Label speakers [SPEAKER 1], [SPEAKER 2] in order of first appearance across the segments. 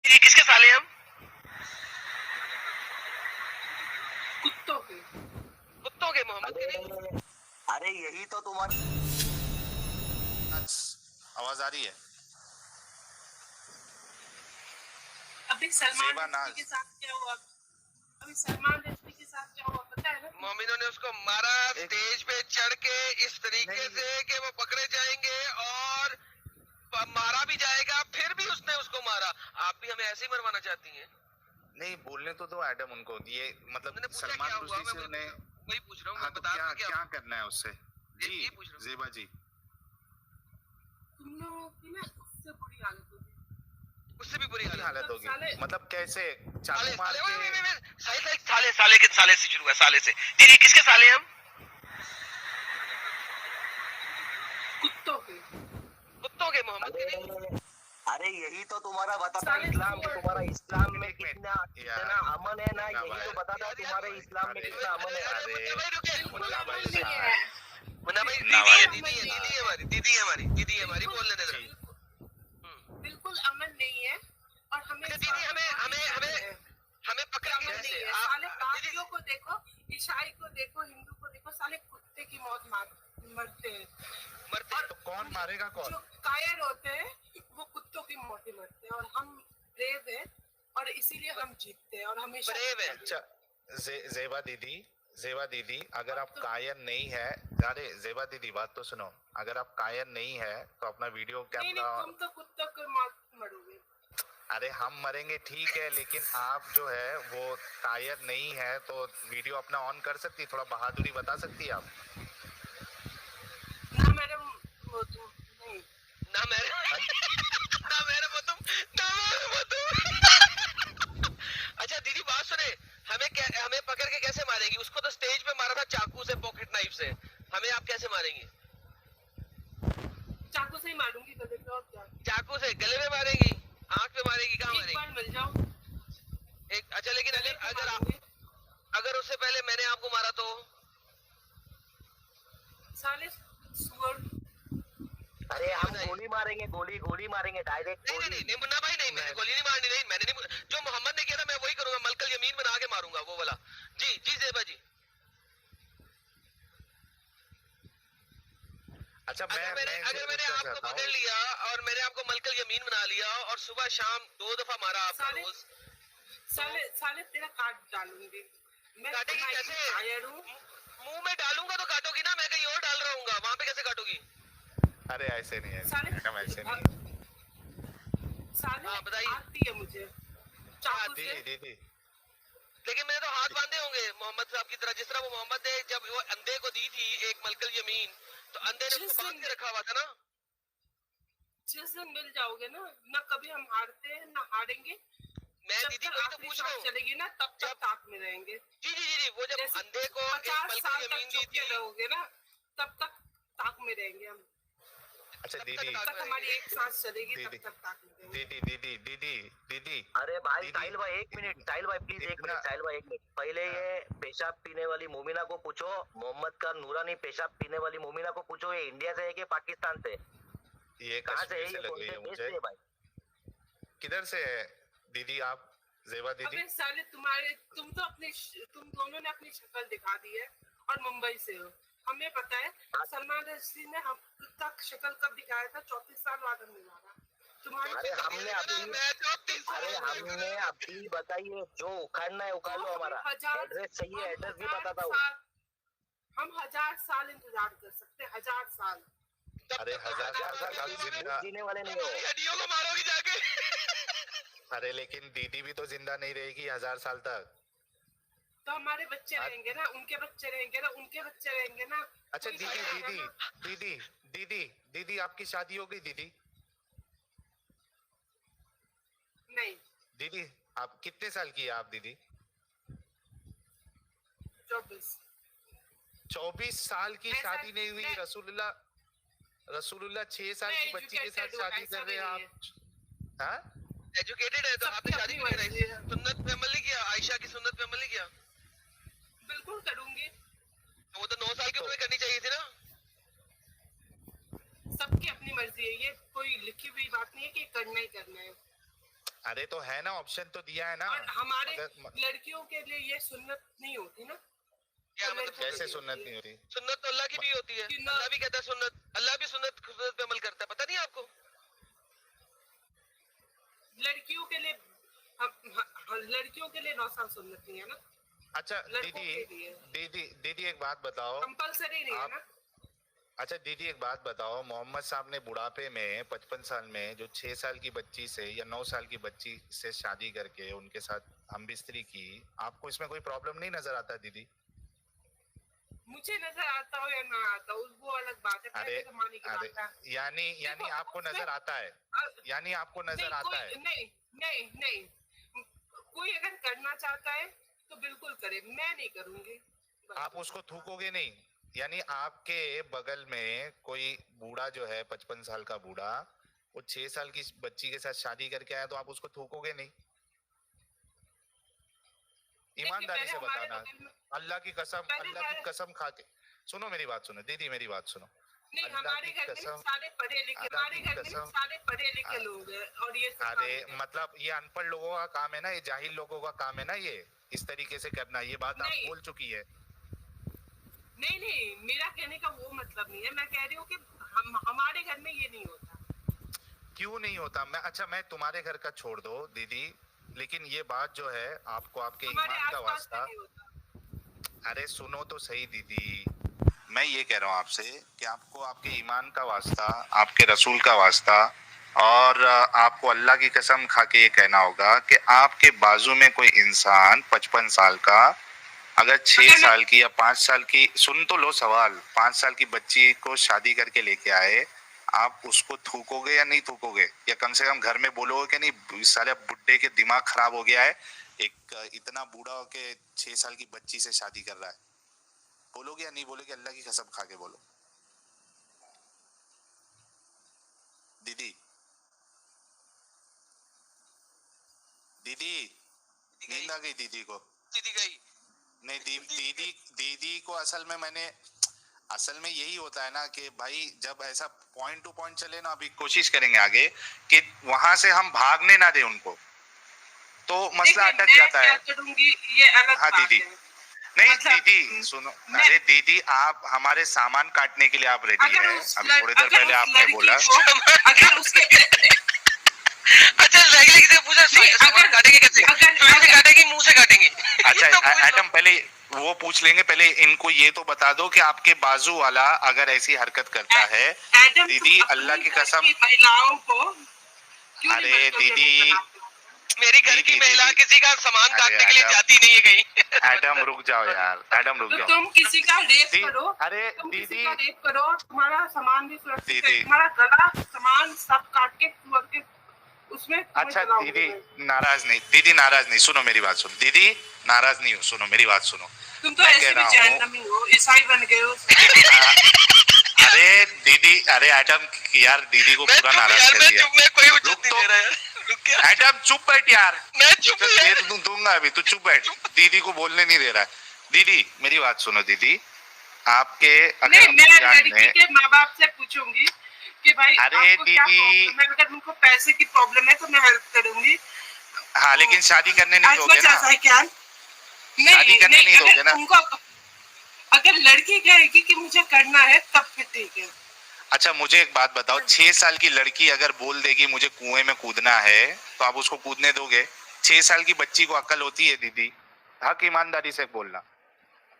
[SPEAKER 1] ये किसके साले हम?
[SPEAKER 2] कुत्तों के।
[SPEAKER 1] कुत्तों के, मोहम्मद के नहीं।
[SPEAKER 3] अरे यही तो तुम्हारा
[SPEAKER 4] आवाज आ रही है?
[SPEAKER 2] अभी सलमान रश्दी के साथ क्या हुआ? अभी सलमान रश्दी के साथ क्या हुआ पता है ना?
[SPEAKER 1] मोमिनों ने उसको मारा स्टेज पे चढ़ के इस तरीके से कि वो पकड़े जाएंगे और मारा भी जाएगा, फिर भी उसने उसको मारा। आप भी हमें ऐसे ही मरवाना चाहती हैं?
[SPEAKER 4] नहीं, बोलने तो दो एडम उनको। ये मतलब सलमान रुश्दी से उन्हें
[SPEAKER 1] वही पूछ रहा हूँ।
[SPEAKER 4] हाँ, तो क्या करना है उससे? जी जेबा जी,
[SPEAKER 2] तुम लोगों की ना उससे बुरी हालत होगी।
[SPEAKER 1] उससे भी बुरी
[SPEAKER 4] हालत होगी। मतलब कैसे?
[SPEAKER 1] साले
[SPEAKER 4] चाकू मार के?
[SPEAKER 1] साले से शुरू हुआ, साले से। दीदी किसके साले हम?
[SPEAKER 2] कुत्तों के।
[SPEAKER 1] कुत्तों के, मोहम्मद के नहीं।
[SPEAKER 3] अरे यही तो तुम्हारा बताता इस्लाम, तुम्हारा इस्लाम में कितना अमन है ना, यही तो बताता तुम्हारे इस्लाम में कितना अमन है।
[SPEAKER 1] मुन्ना भाई दीदी है हमारी बोलने दे।
[SPEAKER 2] बिल्कुल अमन नहीं है और हमें
[SPEAKER 1] दीदी हमें पकड़ के
[SPEAKER 2] नहीं है। साले बाकियों को देखो, ईसाई को देखो, हिंदू को देखो, साले कुत्ते की मौत मरते हैं।
[SPEAKER 4] तो कौन मारेगा कौन?
[SPEAKER 2] जो कायर होते हैं वो कुत्तों की मौत मरते हैं और हम ब्रेव हैं और इसीलिए हम जीतते हैं और हमेशा
[SPEAKER 1] ब्रेव है।
[SPEAKER 4] अच्छा जेबा दीदी अगर आप कायर नहीं है, अरे जेबा दीदी बात तो सुनो, अगर आप कायर नहीं है तो अपना वीडियो कैमरा।
[SPEAKER 2] तुम तो कुत्तों को मौत मरोगे।
[SPEAKER 4] अरे हम मरेंगे ठीक है, लेकिन आप जो है वो कायर नहीं है तो वीडियो अपना ऑन कर सकती, थोड़ा बहादुरी बता सकती है आप?
[SPEAKER 2] ना मैडम वो तुम नहीं,
[SPEAKER 1] ना मेरे वो तुम अच्छा दीदी बात सुने, हमें पकड़ के कैसे मारेगी? उसको तो स्टेज पे मारा था चाकू से, पॉकेट नाइफ से। हमें आप कैसे मारेंगी?
[SPEAKER 2] चाकू से ही मारूंगी गले पे और क्या?
[SPEAKER 1] चाकू से गले में मारेगी, आंख पे मारेगी, कहाँ मारेगी?
[SPEAKER 2] एक बार मिल जाओ।
[SPEAKER 1] अच्छा लेकिन अगर उससे पहले मैंने आपको मारा तो?
[SPEAKER 2] साले सुअर।
[SPEAKER 3] अरे हम गोली मारेंगे डायरेक्ट।
[SPEAKER 1] नहीं मुन्ना भाई नहीं, मैंने गोली नहीं मारनी। नहीं मैंने नहीं, जो मोहम्मद ने किया था मैं वही करूंगा, मलकल यमीन बना के मारूंगा वो वाला। जी जेबा जी।
[SPEAKER 4] अच्छा
[SPEAKER 1] अगर मैंने आपको पकड़ लिया और मैंने आपको मलकल यमीन बना लिया और सुबह शाम 2 दफा मारा आपको रोज,
[SPEAKER 2] साले तेरा काट डालूंगी मैं।
[SPEAKER 1] काटेगी कैसे?
[SPEAKER 2] आयर हूँ,
[SPEAKER 1] मुंह में डालूंगा तो काटोगी ना, मैं कहीं और डाल रहा हूँ, वहां पे कैसे काटोगी?
[SPEAKER 4] अरे ऐसे नहीं है,
[SPEAKER 2] साले
[SPEAKER 4] ऐसे नहीं।
[SPEAKER 2] साले
[SPEAKER 1] बताइए।
[SPEAKER 2] आती है मुझे चाकू से।
[SPEAKER 4] दीदी
[SPEAKER 1] लेकिन मैंने तो हाथ बांधे होंगे मोहम्मद साहब की तरह, जिस तरह वो मोहम्मद ने जब वो अंधे को दी थी एक मलकल यमीन, तो अंधे ने उसको बांध के रखा हुआ था ना।
[SPEAKER 2] जिस दिन मिल जाओगे ना कभी हम हारते हैं ना हारेंगे।
[SPEAKER 1] मैं दीदी वही तो पूछ रहा हूँ।
[SPEAKER 2] चलेगी ना तब तक ताक में रहेंगे।
[SPEAKER 1] जी वो जब अंधे को
[SPEAKER 2] 50 साल तक चुप के रहोगे ना तब तक ताक में रहेंगे हम।
[SPEAKER 4] अच्छा
[SPEAKER 2] दीदी तक हमारी एक सांस चलेगी तब तक ताक में रहेंगे।
[SPEAKER 4] दीदी
[SPEAKER 3] अरे भाई साहिल भाई एक मिनट, साहिल भाई प्लीज एक मिनट, साहिल भाई एक मिनट। पहले ये पेशाब पीने वाली मोमिना को पूछो, मोहम्मद का नूरानी पेशाब पीने वाली मोमिना को पूछो, ये इंडिया से है कि पाकिस्तान से?
[SPEAKER 4] ये
[SPEAKER 3] कहाँ से है?
[SPEAKER 4] लग रही है मुझे।
[SPEAKER 3] भाई
[SPEAKER 4] किधर से है दीदी आप? जेबा दीदी
[SPEAKER 2] अबे साले तुम दोनों ने अपनी शक्ल दिखा दी है और मुंबई से हो। हमें पता है सलमान रश्दी ने हम तक शक्ल कब दिखाया था, 34 साल बाद हमने मारा तुम्हारे।
[SPEAKER 3] हमने अभी बताइए, जो उखाड़ना है उखाड़ लो, हमारा एड्रेस चाहिए, एड्रेस भी बताता हूँ।
[SPEAKER 2] हम 1000 साल इंतजार कर सकते हैं, 1000 साल।
[SPEAKER 4] अरे 1000 साल जिंदा
[SPEAKER 3] जीने वाले नहीं हो।
[SPEAKER 1] हड्डियों को मारोगी जाके।
[SPEAKER 4] अरे लेकिन दीदी भी तो जिंदा नहीं रहेगी 1000 साल तक।
[SPEAKER 2] तो हमारे बच्चे रहेंगे ना, उनके बच्चे रहेंगे ना, उनके बच्चे रहेंगे ना।
[SPEAKER 4] अच्छा दीदी आपकी शादी हो गई दीदी?
[SPEAKER 2] नहीं।
[SPEAKER 4] दीदी आप कितने साल की है आप दीदी? 24 साल की शादी नहीं हुई? रसूलुल्लाह 6 साल की बच्ची के साथ शादी कर रहे हैं आप? हाँ
[SPEAKER 1] एजुकेटेड है तो आपने शादी क्यों कराई? सुन्नत पे अमल नहीं किया? आयशा की सुन्नत पे अमल नहीं किया?
[SPEAKER 2] बिल्कुल करूंगी।
[SPEAKER 1] वो तो 9 साल की उम्र में करनी चाहिए थी ना।
[SPEAKER 2] सबकी अपनी मर्जी है, ये कोई लिखी हुई बात नहीं है कि करना ही करना है।
[SPEAKER 4] अरे तो है ना, ऑप्शन तो दिया है ना।
[SPEAKER 2] और हमारे
[SPEAKER 4] मगर
[SPEAKER 2] लड़कियों के लिए ये सुन्नत नहीं होती ना।
[SPEAKER 1] क्या
[SPEAKER 2] तो
[SPEAKER 1] मतलब
[SPEAKER 2] लड़कियों
[SPEAKER 4] कैसे
[SPEAKER 2] के लिए
[SPEAKER 4] सुन्नत
[SPEAKER 2] होती
[SPEAKER 4] नहीं
[SPEAKER 2] है।
[SPEAKER 4] होती?
[SPEAKER 1] सुन्नत तो अल्लाह की भी होती है,
[SPEAKER 2] कि ना-
[SPEAKER 1] अल्लाह भी कहता है सुन्नत, अल्लाह भी सुन्नत पे अमल करता है, पता नहीं आपको?
[SPEAKER 2] लड़कियों के लिए लड़कियों के लिए 9 साल सुन्नत नहीं है ना,
[SPEAKER 4] अच्छा
[SPEAKER 2] लड़कों
[SPEAKER 4] दीदी,
[SPEAKER 2] के लिए
[SPEAKER 4] दीदी एक बात बताओ।
[SPEAKER 2] कंपलसरी नहीं है
[SPEAKER 4] आप
[SPEAKER 2] ना।
[SPEAKER 4] अच्छा दीदी एक बात बताओ, मोहम्मद साहब ने बुढ़ापे में 55 साल में जो 6 साल की बच्ची से या 9 साल की बच्ची से शादी करके उनके साथ हमबिस्तरी की, आपको इसमें कोई प्रॉब्लम नहीं नजर आता दीदी?
[SPEAKER 2] मुझे नजर आता हो या ना आता हो वो अलग बात है,
[SPEAKER 4] अरे
[SPEAKER 2] पहले जमाने की
[SPEAKER 4] अरे
[SPEAKER 2] बात है।
[SPEAKER 4] यानी
[SPEAKER 2] देखो,
[SPEAKER 4] आपको
[SPEAKER 2] उसमें-
[SPEAKER 4] नजर आता है, यानी आपको नजर
[SPEAKER 2] नहीं,
[SPEAKER 4] आता
[SPEAKER 2] कोई
[SPEAKER 4] है।
[SPEAKER 2] नहीं नहीं नहीं, कोई अगर करना चाहता है तो बिल्कुल करे, मैं नहीं करूंगी।
[SPEAKER 4] आप उसको थूकोगे नहीं? यानी आपके बगल में कोई बूढ़ा जो है 55 साल का बूढ़ा, वो 6 साल की बच्ची के साथ शादी करके आया, तो आप उसको थूकोगे नहीं? ईमानदारी
[SPEAKER 2] पहले
[SPEAKER 4] से
[SPEAKER 2] हमारे
[SPEAKER 4] बताना।
[SPEAKER 2] बगल में
[SPEAKER 4] अल्लाह की कसम,
[SPEAKER 2] पहले
[SPEAKER 4] अल्लाह की कसम खा के सुनो मेरी बात, सुनो दीदी मेरी बात सुनो।
[SPEAKER 2] नहीं,
[SPEAKER 4] अल्लाह
[SPEAKER 2] हमारे
[SPEAKER 4] की
[SPEAKER 2] घर में ना
[SPEAKER 4] कसम,
[SPEAKER 2] सारे पढ़े लिखे,
[SPEAKER 4] अल्लाह
[SPEAKER 2] हमारे
[SPEAKER 4] की
[SPEAKER 2] घर में ना
[SPEAKER 4] कसम।
[SPEAKER 2] सारे पढ़े लिखे लोग हैं और ये सब
[SPEAKER 4] अरे
[SPEAKER 2] काम है।
[SPEAKER 4] मतलब ये अनपढ़ लोगों का काम है ना, ये जाहिल लोगों का काम है ना, ये इस तरीके से करना। ये बात आप
[SPEAKER 2] नहीं
[SPEAKER 4] बोल चुकी है।
[SPEAKER 2] नहीं नहीं, मेरा कहने का वो मतलब नहीं है, मैं कह रही हूँ कि हमारे घर में ये नहीं होता।
[SPEAKER 4] क्यों नहीं होता? मैं तुम्हारे घर का छोड़ दो दीदी, लेकिन ये बात जो है आपको आपके
[SPEAKER 2] हमारे
[SPEAKER 4] ईमान का
[SPEAKER 2] आसपास में
[SPEAKER 4] वास्ता।
[SPEAKER 2] नहीं होता।
[SPEAKER 4] अरे सुनो तो सही दीदी, मैं ये कह रहा हूँ आपसे कि आपको आपके ईमान का वास्ता, आपके रसूल का वास्ता, और आपको अल्लाह की कसम खा के ये कहना होगा कि आपके बाजू में कोई इंसान 55 साल का अगर 6 साल की या 5 साल की, सुन तो लो सवाल, 5 साल की बच्ची को शादी करके लेके आए, आप उसको थूकोगे या नहीं थूकोगे? या कम से कम घर में बोलोगे कि नहीं साले बुड्ढे के दिमाग खराब हो गया है, एक इतना बूढ़ा होके 6 साल की बच्ची से शादी कर रहा है? बोलोगे या नहीं बोलोगे? अल्लाह की कसम खा के बोलो दीदी। दीदी नींद आ गई दीदी को?
[SPEAKER 1] दीदी गई।
[SPEAKER 4] नहीं दीदी, दीदी को असल में यही होता है ना कि भाई जब ऐसा पॉइंट टू पॉइंट चले ना, अभी कोशिश करेंगे आगे कि वहां से हम भागने ना दे उनको, तो मसला अटक जाता है।
[SPEAKER 2] करूंगी ये अलग
[SPEAKER 4] हाँ
[SPEAKER 2] बात
[SPEAKER 4] दीदी,
[SPEAKER 2] है।
[SPEAKER 4] नहीं
[SPEAKER 2] मतलब,
[SPEAKER 4] दीदी सुनो, अरे दीदी आप हमारे सामान काटने के लिए आप रेडी है? अभी थोड़ी देर पहले आपने बोला।
[SPEAKER 2] अगर उसके
[SPEAKER 1] अच्छा लड़की से पूछा सामान काटेंगे कैसे? हाथ से काटेंगे, मुंह से काटेंगे?
[SPEAKER 4] अच्छा
[SPEAKER 1] ये तो पूछ लो।
[SPEAKER 4] एटम पहले वो पूछ लेंगे, पहले इनको ये तो बता दो कि आपके बाजू वाला अगर ऐसी हरकत करता है,
[SPEAKER 2] एडम,
[SPEAKER 4] दीदी
[SPEAKER 2] तुम
[SPEAKER 4] अल्लाह की
[SPEAKER 2] अपने घर
[SPEAKER 4] कसम।
[SPEAKER 2] की महिलाओं को क्यों नहीं
[SPEAKER 4] अरे
[SPEAKER 2] बच्चों के
[SPEAKER 4] दीदी,
[SPEAKER 2] मुंह बनाते हो?
[SPEAKER 1] मेरी घर की
[SPEAKER 4] दीदी,
[SPEAKER 1] महिला
[SPEAKER 4] दीदी।
[SPEAKER 1] किसी का सामान
[SPEAKER 4] अरे
[SPEAKER 1] काटने के लिए
[SPEAKER 4] एडम,
[SPEAKER 1] जाती नहीं है कहीं।
[SPEAKER 4] एडम रुक जाओ यार, एडम रुक
[SPEAKER 2] तो
[SPEAKER 4] जाओ।
[SPEAKER 2] तुम किसी का रेप
[SPEAKER 4] दी-
[SPEAKER 2] करो,
[SPEAKER 4] अरे
[SPEAKER 2] तुम किसी
[SPEAKER 4] दीदी,
[SPEAKER 2] का रेप करो, तुम्हारा सामान भी सुरक्षित है,
[SPEAKER 4] दीदी।
[SPEAKER 2] तुम्हारा गला सामान सब काट के सुअर के उसमें तुम्हें
[SPEAKER 4] अच्छा
[SPEAKER 2] जलाऊंगी
[SPEAKER 4] दीदी
[SPEAKER 2] मैं।
[SPEAKER 4] नाराज नहीं, दीदी नाराज नहीं, सुनो मेरी बात सुनो दीदी, नाराज नहीं हो, सुनो मेरी बात सुनो।
[SPEAKER 2] तुम तो
[SPEAKER 4] मैं
[SPEAKER 2] ऐसे
[SPEAKER 4] कह
[SPEAKER 2] भी
[SPEAKER 4] रहा हूँ,
[SPEAKER 2] जहन्नमी हो, ईसाई बन गए हो।
[SPEAKER 4] अरे दीदी, अरे एडम यार दीदी को पूरा नाराज कर दिया।
[SPEAKER 1] मैं कोई
[SPEAKER 4] रुक
[SPEAKER 1] उचित नहीं
[SPEAKER 4] तो,
[SPEAKER 1] दे रहा यार। रुक क्या?
[SPEAKER 4] एडम चुप बैठ यार।
[SPEAKER 1] मैं चुप हूँ यार।
[SPEAKER 4] दूंगा अभी, तू चुप बैठ। दीदी को बोलने नहीं दे रहा है। दीदी मेरी बात सुनो दीदी, आपके अगर
[SPEAKER 2] नहीं, मैं
[SPEAKER 4] अब्बूजान
[SPEAKER 2] लड़की
[SPEAKER 4] ने,
[SPEAKER 2] के माँ बाप से पूछूंगी कि भाई
[SPEAKER 4] अरे
[SPEAKER 2] आपको क्या
[SPEAKER 4] दीदी,
[SPEAKER 2] प्रॉब्लम है, अगर उनको पैसे की प्रॉब्लम है तो मैं हेल्प करूंगी।
[SPEAKER 4] हाँ लेकिन शादी करने नहीं
[SPEAKER 2] आज
[SPEAKER 4] दोगे
[SPEAKER 2] मच
[SPEAKER 4] ना?
[SPEAKER 2] ऐसा है क्या?
[SPEAKER 4] शादी करने नहीं दोगे ना?
[SPEAKER 2] उनको अगर लड़की कहेगी कि मुझे करना है तब फिर ठीक है।
[SPEAKER 4] अच्छा मुझे एक बात बताओ, 6 साल की लड़की अगर बोल देगी मुझे कुएं में कूदना है, तो आप उसको कूदने दोगे? 6 साल की बच्ची को अक्ल होती है दीदी? हक ईमानदारी से बोलना।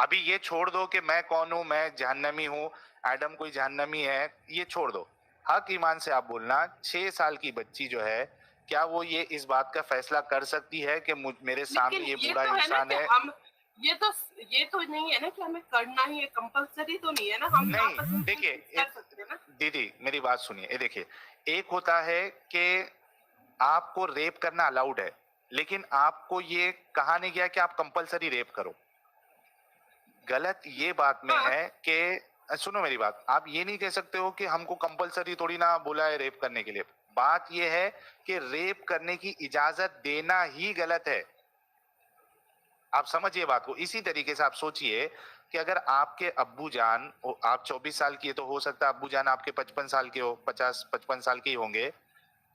[SPEAKER 4] अभी ये छोड़ दो कि मैं कौन हूँ, मैं जहन्नमी हूँ, एडम कोई जहन्नमी है, ये छोड़ दो। हक ईमान से आप बोलना, 6 साल की बच्ची जो है, क्या वो ये इस बात का फैसला कर सकती है कि मेरे सामने ये बूढ़ा
[SPEAKER 2] तो
[SPEAKER 4] इंसान है?
[SPEAKER 2] हम ये तो नहीं है ना कि हमें करना ही है, कंपलसरी तो नहीं है ना, हम आपस
[SPEAKER 4] नहीं
[SPEAKER 2] में
[SPEAKER 4] देखिए,
[SPEAKER 2] कर सकते हैं ना।
[SPEAKER 4] दीदी मेरी बात सुनिए, ये देखिए, एक होता है कि आपको रेप करना अलाउड है, लेकिन आपको ये कहा नहीं गया कि आप कंपलसरी रेप करो। गलत ये बात में
[SPEAKER 2] हाँ।
[SPEAKER 4] है कि सुनो मेरी बात, आप ये नहीं कह सकते हो कि हमको कंपलसरी थोड़ी ना बोला है रेप करने के लिए। बात ये है कि रेप करने की इजाजत देना ही गलत है। आप समझिए बात को। इसी तरीके से आप सोचिए कि अगर आपके अब्बू जान, आप 24 साल की है तो हो सकता है अब्बू जान आपके 55 साल के हो, 50-55 साल के ही होंगे,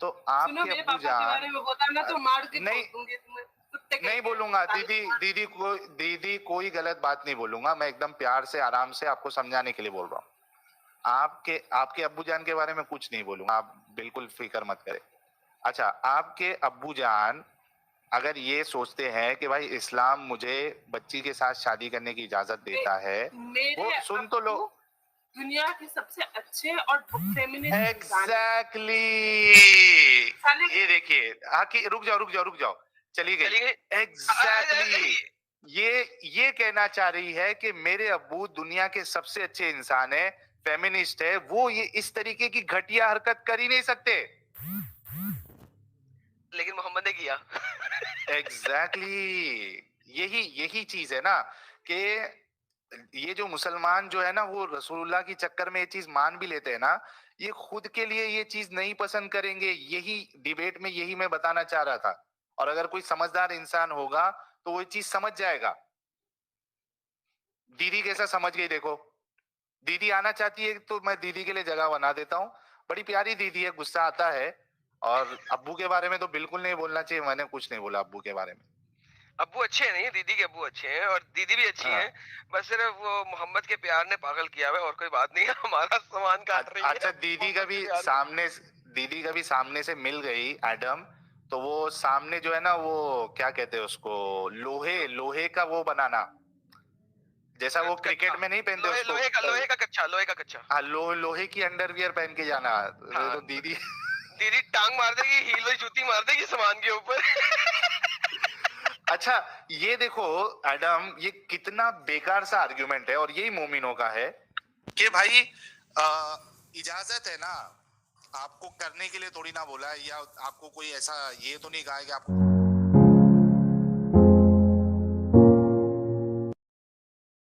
[SPEAKER 4] तो
[SPEAKER 2] सुनो,
[SPEAKER 4] आपके
[SPEAKER 2] मेरे
[SPEAKER 4] अब्बू
[SPEAKER 2] पापा के बारे
[SPEAKER 4] जान
[SPEAKER 2] में बोला ना तो मार के
[SPEAKER 4] नहीं
[SPEAKER 2] छोड़ दूंगी तुम्हें, कुत्ते के
[SPEAKER 4] नहीं बोलूंगा
[SPEAKER 2] साले
[SPEAKER 4] दीदी,
[SPEAKER 2] मार।
[SPEAKER 4] दीदी कोई गलत बात नहीं बोलूंगा, मैं एकदम प्यार से आराम से आपको समझाने के लिए बोल रहा हूँ। आपके आपके अब्बू जान के बारे में कुछ नहीं बोलूंगा, आप बिल्कुल फिक्र मत करें। अच्छा, आपके अब्बू जान अगर ये सोचते हैं कि भाई इस्लाम मुझे बच्ची के साथ शादी करने की इजाजत देता है,
[SPEAKER 2] मेरे
[SPEAKER 4] वो सुन तो लो।
[SPEAKER 2] अब्बू दुनिया के सबसे अच्छे और फेमिनिस्ट इंसान हैं।
[SPEAKER 4] एग्जैक्टली
[SPEAKER 2] साले
[SPEAKER 4] ये देखिए, आके रुक जाओ रुक जाओ रुक जाओ, चली
[SPEAKER 1] चली
[SPEAKER 4] गई।
[SPEAKER 1] गई।
[SPEAKER 4] एग्जैक्टली ये कहना चाह रही है कि मेरे अब्बू दुनिया के सबसे अच्छे इंसान है, फेमिनिस्ट है, वो ये इस तरीके की घटिया हरकत कर ही नहीं सकते।
[SPEAKER 1] लेकिन मोहम्मद ने किया।
[SPEAKER 4] एग्जैक्टली यही चीज है ना कि ये जो मुसलमान जो है ना वो रसूलुल्लाह की चक्कर में ये चीज मान भी लेते हैं ना, ये खुद के लिए ये चीज नहीं पसंद करेंगे। यही डिबेट में यही मैं बताना चाह रहा था, और अगर कोई समझदार इंसान होगा तो वो चीज समझ जाएगा। दीदी कैसा समझ गई देखो, दीदी आना चाहती है तो मैं दीदी के लिए जगह बना देता हूँ। बड़ी प्यारी दीदी है, गुस्सा आता है। और अब्बू के बारे में तो बिल्कुल नहीं बोलना चाहिए, मैंने कुछ नहीं बोला अब्बू के बारे में।
[SPEAKER 1] अब्बू अच्छे नहीं, दीदी के अब्बू अच्छे हैं और दीदी भी अच्छी
[SPEAKER 4] हाँ।
[SPEAKER 1] हैं। बस सिर्फ वो मोहम्मद के प्यार ने पागल किया हुआ है, और कोई बात नहीं है। हमारा सामान काट रही है।
[SPEAKER 4] अच्छा, दीदी
[SPEAKER 1] मोहम्मद
[SPEAKER 4] कभी
[SPEAKER 1] के प्यार में।
[SPEAKER 4] सामने दीदी कभी सामने से मिल गई एडम, तो वो सामने जो है ना वो क्या कहते हैं उसको, लोहे लोहे का वो बनाना, जैसा वो क्रिकेट में नहीं पहनते
[SPEAKER 1] लोहे
[SPEAKER 4] उसको।
[SPEAKER 1] लोहे का कच्चा, लोहे का कच्चा।
[SPEAKER 4] हाँ, लोहे की अंडरवियर पहन के जाना।
[SPEAKER 1] हाँ।
[SPEAKER 4] तो दीदी
[SPEAKER 1] दीदी टांग मार देगी, हील वाली जूती मार देगी सामान के ऊपर।
[SPEAKER 4] अच्छा, ये देखो एडम, ये कितना बेकार सा आर्ग्यूमेंट है, और यही मोमिनों का है कि भाई इजाजत है ना, आपको करने के लिए थोड़ी ना बोला है, या आपको कोई ऐसा ये तो नहीं कहा है कि आपको